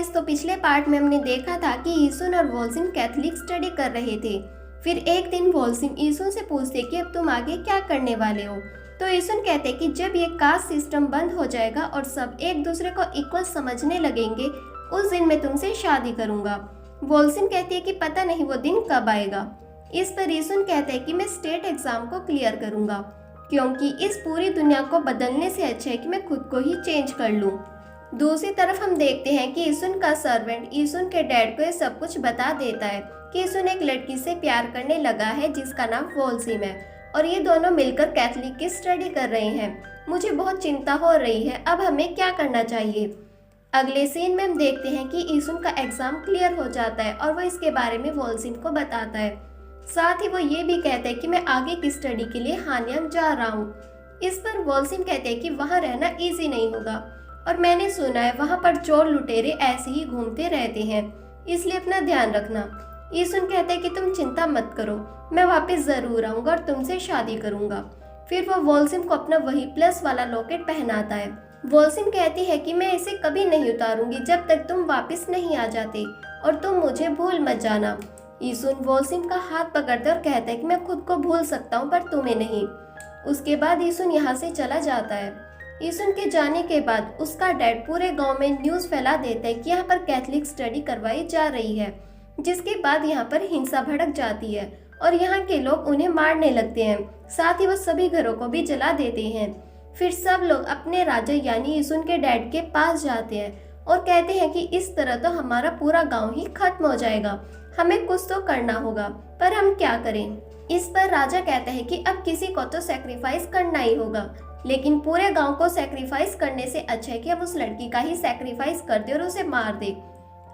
Guys, तो पिछले part में हमने देखा था कि ईसुन और वोल्सिन कैथोलिक स्टडी कर रहे थे। फिर एक दिन वोल्सिन ईसुन से पूछते कि अब तुम आगे क्या करने वाले हो। तो ईसुन कहते कि जब ये कास्ट सिस्टम बंद हो जाएगा और सब एक दूसरे को इक्वल समझने लगेंगे, उस दिन मैं तुमसे शादी करूंगा। वोल्सिन कहती है कि पता नहीं वो दिन कब आएगा। इस पर ईसुन कहते हैं कि मैं स्टेट एग्जाम को क्लियर करूंगा, क्योंकि इस पूरी दुनिया को बदलने से अच्छा है कि मैं खुद को ही चेंज कर लूं। दूसरी तरफ हम देखते हैं कि ईसुन का सर्वेंट ईसुन के डैड को ये सब कुछ बता देता है कि ईसुन एक लड़की से प्यार करने लगा है जिसका नाम वोल्सिम है, और ये दोनों मिलकर कैथोलिक की स्टडी कर रहे हैं। मुझे बहुत चिंता हो रही है, अब हमें क्या करना चाहिए। अगले सीन में हम देखते हैं कि ईसुन का एग्जाम क्लियर हो जाता है और वो इसके बारे में वोल्सिम को बताता है। साथ ही वो ये भी कहता है कि मैं आगे की स्टडी के लिए हानयांग जा रहा हूँ। इस पर वोल्सिम कहते हैं कि वहाँ रहना इजी नहीं होगा, और मैंने सुना है वहाँ पर चोर लुटेरे ऐसे ही घूमते रहते हैं, इसलिए अपना ध्यान रखना। ईसुन कहते हैं कि तुम चिंता मत करो, मैं वापस जरूर आऊंगा और तुमसे शादी करूंगा। फिर वो वोल्सिम को अपना वही प्लस वाला लॉकेट पहनाता है। वोल्सिम कहती है कि मैं इसे कभी नहीं उतारूंगी जब तक तुम वापस नहीं आ जाते, और तुम मुझे भूल मत जाना। ईसुन वोल्सिम का हाथ पकड़ता और कहता है कि मैं खुद को भूल सकता हूँ पर तुम्हें नहीं। उसके बाद ईसुन यहाँ से चला जाता है। ईसुन के जाने के बाद उसका डैड पूरे गांव में न्यूज़ फैला देता है कि यहाँ पर कैथोलिक स्टडी करवाई जा रही है, जिसके बाद यहाँ पर हिंसा भड़क जाती है और यहाँ के लोग उन्हें मारने लगते हैं। साथ ही वो सभी घरों को भी जला देते हैं। फिर सब लोग अपने राजा यानी ईसुन के डैड के पास जाते हैं और कहते हैं कि इस तरह तो हमारा पूरा गांव ही खत्म हो जाएगा, हमें कुछ तो करना होगा, पर हम क्या करें। इस पर राजा कहता है कि अब किसी को तो सैक्रिफाइस करना ही होगा, लेकिन पूरे गांव को सैक्रिफाइस करने से अच्छा है कि हम उस लड़की का ही सैक्रिफाइस कर दे और उसे मार दे।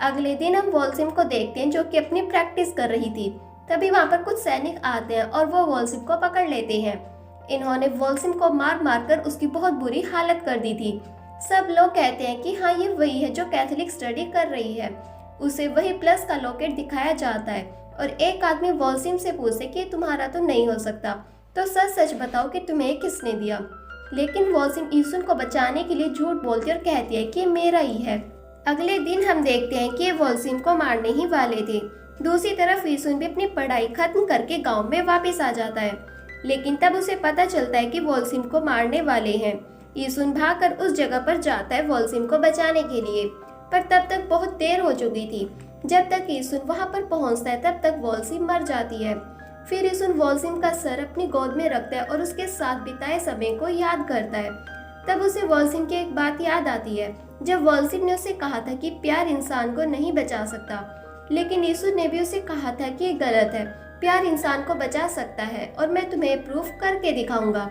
अगले दिन हम वोल्सिम को देखते हैं जो कि अपनी प्रैक्टिस कर रही थी। तभी वहां पर कुछ सैनिक आते हैं और वो वोल्सिम को पकड़ लेते हैं। इन्होंने वोल्सिम को मार मार कर उसकी बहुत बुरी हालत कर दी थी। सब लोग कहते हैं कि हाँ, ये वही है जो कैथोलिक स्टडी कर रही है। उसे वही प्लस का लॉकेट दिखाया जाता है और एक आदमी वोल्सिम से पूछे कि तुम्हारा तो नहीं हो सकता, तो सच सच बताओ कि तुम्हें किसने दिया। लेकिन वोल्सिम ईसुन को बचाने के लिए झूठ बोलती और कहती है कि मेरा ही है। अगले दिन हम देखते हैं कि वोल्सिम को मारने ही वाले थे। दूसरी तरफ ईसुन भी अपनी पढ़ाई खत्म करके गांव में वापस आ जाता है, लेकिन तब उसे पता चलता है कि वोल्सिम को मारने वाले हैं। ईसुन भागकर उस जगह पर जाता है वोल्सिम को बचाने के लिए, पर तब तक बहुत देर हो चुकी थी। जब तक ईसुन वहां पर पहुंचता है तब तक वोल्सिम मर जाती है। फिर ईसुन वोल्सिम का सर अपनी गोद में रखता है और उसके साथ बिताए समय को याद करता है। तब उसे वोल्सिम की एक बात याद आती है, जब वोल्सिम ने उसे कहा था कि प्यार इंसान को नहीं बचा सकता, लेकिन ईसुन ने भी उसे कहा था कि ये गलत है, प्यार इंसान को बचा सकता है और मैं तुम्हें प्रूफ करके दिखाऊंगा।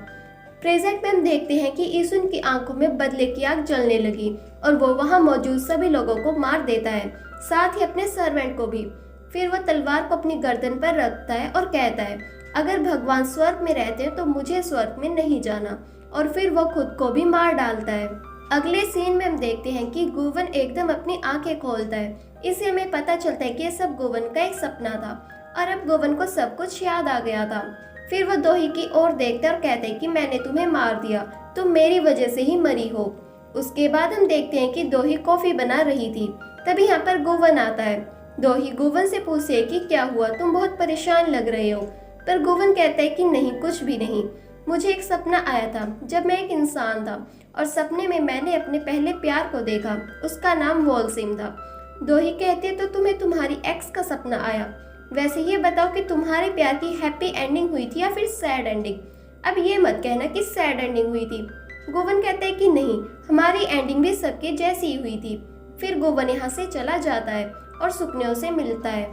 प्रेजेंट में हम देखते हैं कि ईसुन की आंखों में बदले की आग जलने लगी और वो वहां मौजूद सभी लोगों को मार देता है, साथ ही अपने सर्वेंट को भी। फिर वो तलवार को अपनी गर्दन पर रखता है और कहता है, अगर भगवान स्वर्ग में रहते हैं तो मुझे स्वर्ग में नहीं जाना, और फिर वो खुद को भी मार डालता है। अगले सीन में हम देखते हैं कि गुवन एकदम अपनी आंखें खोलता है। इससे हमें पता चलता है कि ये सब गुवन का एक सपना था और अब गुवन को सब कुछ याद आ गया था। फिर वो दोही की ओर देखता है और कहते हैं कि मैंने तुम्हें मार दिया, तुम मेरी वजह से ही मरी हो। उसके बाद हम देखते हैं कि दोही कॉफी बना रही थी। तभी यहाँ पर गुवन आता है। दोही गुवन से पूछे कि क्या हुआ, तुम बहुत परेशान लग रहे हो। पर गुवन कहता है कि नहीं, कुछ भी नहीं, मुझे एक सपना आया था जब मैं एक इंसान था और सपने में मैंने अपने पहले प्यार को देखा, उसका नाम वोल्सिम था। दोही कहते तो तुम्हें तुम्हारी एक्स का सपना आया। वैसे ये बताओ कि तुम्हारे प्यार की हैप्पी एंडिंग हुई थी या फिर सैड एंडिंग। अब ये मत कहना कि सैड एंडिंग हुई थी। गुवन कहता है कि नहीं, हमारी एंडिंग भी सबके जैसी ही हुई थी। फिर गुवन यहाँ से चला जाता है और सुकन्यो से मिलता है।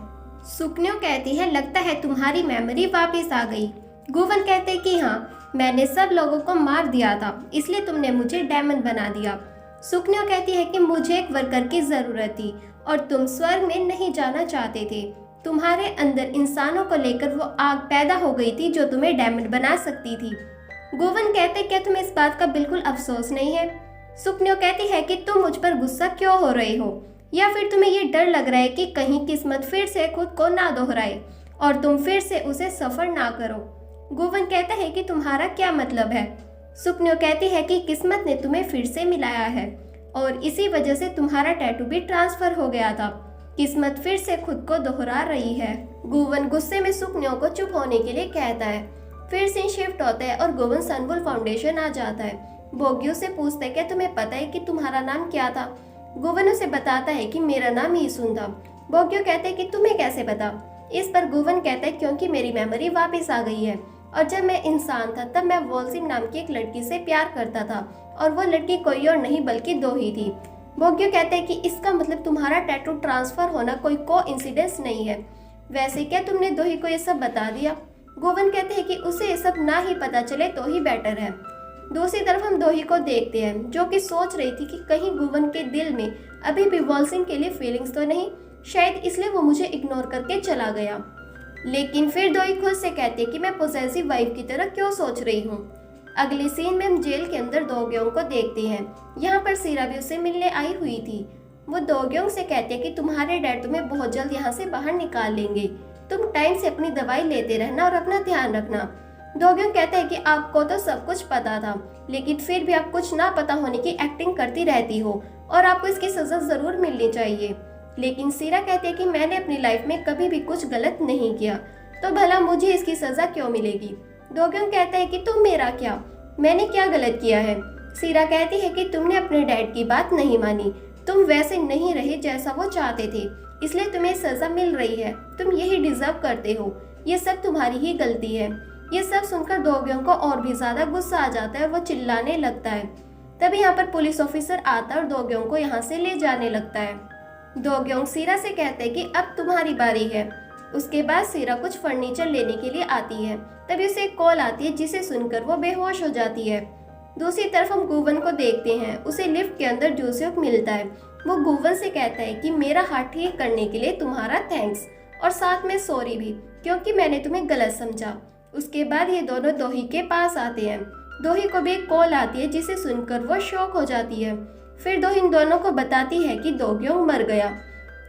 सुकन्यो कहती है, लगता है तुम्हारी मेमोरी वापस आ गई। गुवन कहते हैं कि हाँ, मैंने सब लोगों को मार दिया था, इसलिए तुमने मुझे डायमंड बना दिया। सुकन्यो कहती है कि मुझे एक वर्कर की जरूरत थी और तुम स्वर्ग में नहीं जाना चाहते थे। तुम्हारे अंदर इंसानों को लेकर वो आग पैदा हो गई थी जो तुम्हें डायमंड बना सकती थी। गुवन कहते, क्या तुम्हें इस बात का बिल्कुल अफसोस नहीं है। सुकन्यो कहती है कि तुम मुझ पर गुस्सा क्यों हो रहे हो, या फिर तुम्हें ये डर लग रहा है कि कहीं किस्मत फिर से खुद को ना दोहराए और तुम फिर से उसे सफर ना करो। गुवन कहता है कि तुम्हारा क्या मतलब है। सुकन्यो कहती है कि किस्मत ने तुम्हें फिर से मिलाया है। और इसी वजह से तुम्हारा टैटू भी ट्रांसफर हो गया था। किस्मत फिर से खुद को दोहरा रही है। गुवन गुस्से में सुकन्यो को चुप होने के लिए कहता है। फिर सीन शिफ्ट होता है और गुवन सनवुल फाउंडेशन आ जाता है। बोग्यू से पूछता है कि तुम्हें पता है कि तुम्हारा नाम क्या था। गुवन उसे बताता है कि मेरा नाम ईसुन था। बोग्यू कहते हैं कि तुम्हें कैसे पता। इस पर गुवन कहता है क्योंकि मेरी मेमोरी वापस आ गई है और जब मैं इंसान था तब मैं वोल्सिम नाम की एक लड़की से प्यार करता था और वो लड़की कोई और नहीं बल्कि दोही थी। बोग्यू कहते हैं कि इसका मतलब तुम्हारा टैटू ट्रांसफर होना कोई कोइंसिडेंस नहीं है। वैसे क्या तुमने दोही को ये सब बता दिया? गोवन कहते हैं कि उसे ये सब ना ही पता चले तो ही बेटर है। दूसरी तरफ हम दोही को देखते हैं जो कि सोच रही थी कि कहीं गुवन के दिल में अभी भी वॉल्सिंग के लिए फीलिंग्स तो नहीं, शायद इसलिए वो मुझे इग्नोर करके चला गया। लेकिन फिर दोही खुद से कहती है कि मैं पोजेसिव वाइफ की तरह क्यों सोच रही हूँ। अगले सीन में हम जेल के अंदर दोग्योंग को देखते हैं। यहाँ पर सीरा भी उससे मिलने आई हुई थी। वो दोग्योंग से कहती है कि तुम्हारे डैड तुम्हें बहुत जल्द यहाँ से बाहर निकाल लेंगे, तुम टाइम से अपनी दवाई लेते रहना और अपना ध्यान रखना। दोग्योंग कहता है कि आपको तो सब कुछ पता था लेकिन फिर भी आप कुछ ना पता होने की एक्टिंग करती रहती हो और आपको इसकी सजा जरूर मिलनी चाहिए। लेकिन सीरा कहती है कि मैंने अपनी लाइफ में कभी भी कुछ गलत नहीं किया, तो भला मुझे इसकी सजा क्यों मिलेगी। दोग्योंग कहता है कि तुम मेरा क्या, मैंने क्या गलत किया है। सीरा कहती है कि तुमने अपने डैड की बात नहीं मानी, तुम वैसे नहीं रहे जैसा वो चाहते थे, इसलिए तुम्हें सजा मिल रही है, तुम यही डिजर्व करते हो, ये सब तुम्हारी ही गलती है। ये सब सुनकर दोग्योंग को और भी ज्यादा गुस्सा आ जाता है और वो चिल्लाने लगता है। तभी यहाँ पर पुलिस ऑफिसर आता है और दोग्योंग को यहाँ से ले जाने लगता है। दोग्योंग सीरा से कहते हैं कि अब तुम्हारी बारी है। उसके बाद सीरा कुछ फर्नीचर लेने के लिए आती है। तभी उसे एक कॉल आती है जिसे सुनकर वो बेहोश हो जाती है। दूसरी तरफ हम गुवन को देखते हैं। उसे लिफ्ट के अंदर जूसेफ मिलता है। वो गुवन से कहता है कि मेरा हाथ ठीक करने के लिए तुम्हारा थैंक्स और साथ में सॉरी भी क्योंकि मैंने तुम्हें गलत समझा। उसके बाद ये दोनों दोही के पास आते हैं। दोही को भी एक कॉल आती है जिसे सुनकर वो शॉक हो जाती है। फिर दोही इन दोनों को बताती है कि दोग्योंग मर गया।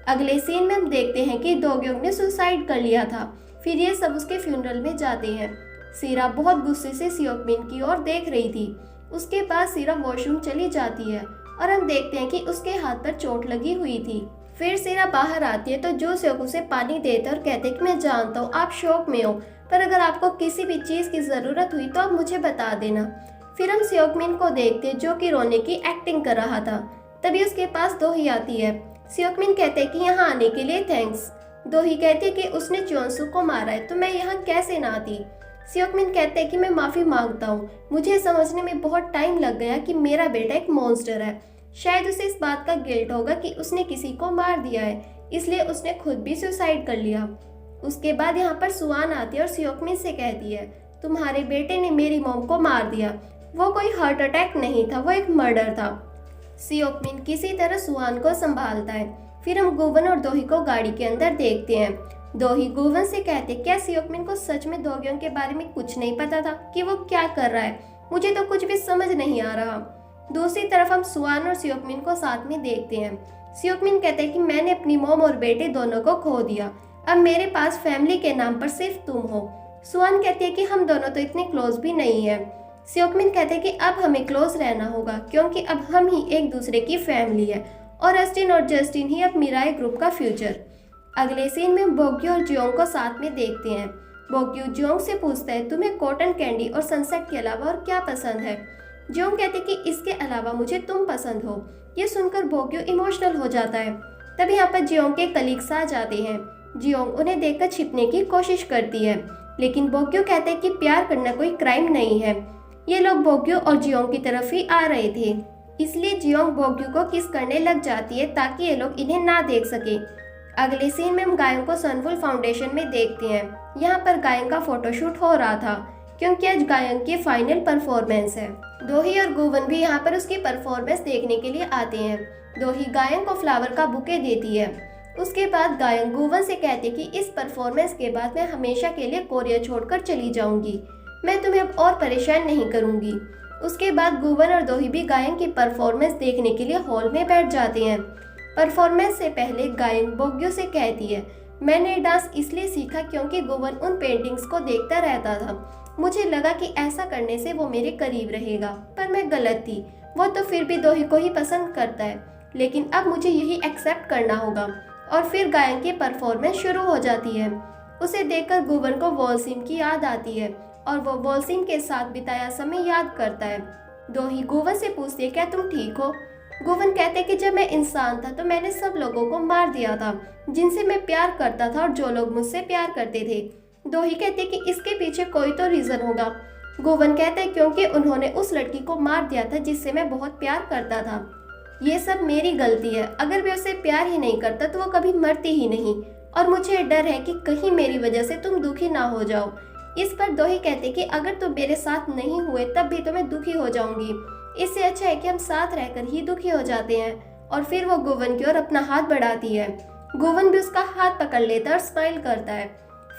अगले सीन में हम देखते हैं कि दोग्योंग ने सुसाइड कर लिया था। फिर ये सब उसके फ्यूनरल में जाते हैं। सीरा बहुत गुस्से से सियोकमिन की ओर देख रही थी। उसके बाद सीरा वॉशरूम चली जाती है और हम देखते हैं कि उसके हाथ पर चोट लगी हुई थी। फिर सीरा बाहर आती है तो जो सियोक उसे पानी देता है और कहते हैं कि मैं जानता हूँ आप शौक में हो, पर अगर आपको किसी भी चीज़ की ज़रूरत हुई तो आप मुझे बता देना। फिर हम सियोकमिन को देखते हैं जो कि रोने की एक्टिंग कर रहा था। तभी उसके पास दोही आती है। सियोकमिन कहते हैं कि यहाँ आने के लिए थैंक्स। दोही कहती है कि उसने च्योंसू को मारा है तो मैं यहाँ कैसे ना आती। सियोकमिन कहते हैं कि मैं माफ़ी मांगता हूँ, मुझे समझने में बहुत टाइम लग गया कि मेरा बेटा एक मॉन्स्टर है। शायद उसे इस बात का गिल्ट होगा कि उसने किसी को मार दिया है, इसलिए उसने खुद भी सुसाइड कर लिया। उसके बाद यहाँ पर सुआन आती है और सियोकमिन से कहती है तुम्हारे बेटे ने मेरी मॉम को मार दिया, वो कोई हार्ट अटैक नहीं था, वो एक मर्डर था। सियोकमिन किसी तरह सुआन को संभालता है। फिर हम गुवन और दोही को गाड़ी के अंदर देखते हैं। दोही गुवन से कहते क्या सियोकमिन को सच में दोग्योंग के बारे में कुछ नहीं पता था कि वो क्या कर रहा है, मुझे तो कुछ भी समझ नहीं आ रहा। दूसरी तरफ हम सुआन और सियोकमिन को साथ में देखते हैं। सियोकमिन कहते हैं कि मैंने अपनी मॉम और बेटे दोनों को खो दिया, अब मेरे पास फैमिली के नाम पर सिर्फ तुम हो। सुआन कहती है कि हम दोनों तो इतने क्लोज भी नहीं है। सियोकमिन कहते हैं कि अब हमें क्लोज रहना होगा क्योंकि अब हम ही एक दूसरे की फैमिली है और अस्टिन और जस्टिन ही अब मिराई ग्रुप का फ्यूचर। अगले सीन में बोग्यू और जियोंग को साथ में देखते हैं। बोग्यू जियोंग से पूछता है तुम्हें कॉटन कैंडी और सनसेट के अलावा और क्या पसंद है। जियोंग कहते कि इसके अलावा मुझे तुम पसंद हो। ये सुनकर बोग्यू इमोशनल हो जाता है। तभी यहाँ पर जियोंग के कलीग्स आ जाते हैं। जियोंग उन्हें देखकर छिपने की कोशिश करती है लेकिन बोग्यू कहते हैं कि प्यार करना कोई क्राइम नहीं है। ये लोग बोग्यू और जियोंग की तरफ ही आ रहे थे, इसलिए जियोंग बोग्यू को किस करने लग जाती है ताकि ये लोग इन्हें ना देख सके। अगले सीन में हम गायों को सनवुल फाउंडेशन में देखते हैं। यहाँ पर गायों का फोटोशूट हो रहा था क्योंकि आज गायों की फाइनल परफॉर्मेंस है। दोही और गुवन भी यहाँ पर उसकी परफॉर्मेंस देखने के लिए आते हैं। दोही गायों को फ्लावर का बुके देती है। उसके बाद गायों गुवन से कहते कि इस परफॉर्मेंस के बाद मैं हमेशा के लिए कोरिया छोड़कर चली जाऊंगी, मैं तुम्हें अब और परेशान नहीं करूंगी। उसके बाद गुवन और दोही भी गायन की परफॉर्मेंस देखने के लिए हॉल में बैठ जाते हैं। परफॉर्मेंस से पहले गायन बोग्यू से कहती है मैंने डांस इसलिए सीखा क्योंकि गुवन उन पेंटिंग्स को देखता रहता था, मुझे लगा कि ऐसा करने से वो मेरे करीब रहेगा, पर मैं गलत थी। वो तो फिर भी दोही को ही पसंद करता है, लेकिन अब मुझे यही एक्सेप्ट करना होगा। और फिर गायन की परफॉर्मेंस शुरू हो जाती है। उसे देखकर गुवन को वॉल्सिम की याद आती है और वो वॉल्सिम के साथ बिताया समय याद करता है। दोही गुवन से पूछती है, क्या तुम ठीक हो? गुवन कहते कि जब मैं इंसान था तो मैंने सब लोगों को मार दिया था जिनसे मैं प्यार करता था और जो लोग मुझसे प्यार करते थे। दोही कहते कि इसके पीछे कोई तो रीजन होगा। गुवन कहते क्योंकि उन्होंने उस लड़की को मार दिया था जिससे मैं बहुत प्यार करता था। ये सब मेरी गलती है। अगर मैं उसे प्यार ही नहीं करता तो वो कभी मरती ही नहीं, और मुझे डर है कि कहीं मेरी वजह से तुम दुखी ना हो जाओ। इस पर दोही कहते कि अगर तुम मेरे साथ नहीं हुए तब भी तो मैं दुखी हो जाऊंगी। इससे अच्छा है कि हम साथ रहकर ही दुखी हो जाते हैं। और फिर वो गुवन की ओर अपना हाथ बढ़ाती है। गुवन भी उसका हाथ पकड़ लेता है और स्माइल करता है।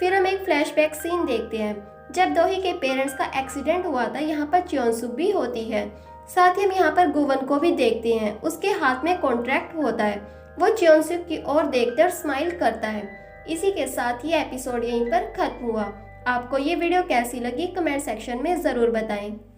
फिर हम एक फ्लैशबैक सीन देखते हैं जब दोही के पेरेंट्स का एक्सीडेंट हुआ था। यहाँ पर च्योंसुक भी होती है। साथ ही हम यहाँ पर गुवन को भी देखते हैं। उसके हाथ में कॉन्ट्रैक्ट होता है। वो च्योंसुक की ओर देखते और स्माइल करता है। इसी के साथ ये एपिसोड यहीं पर खत्म हुआ। आपको ये वीडियो कैसी लगी कमेंट सेक्शन में ज़रूर बताएं।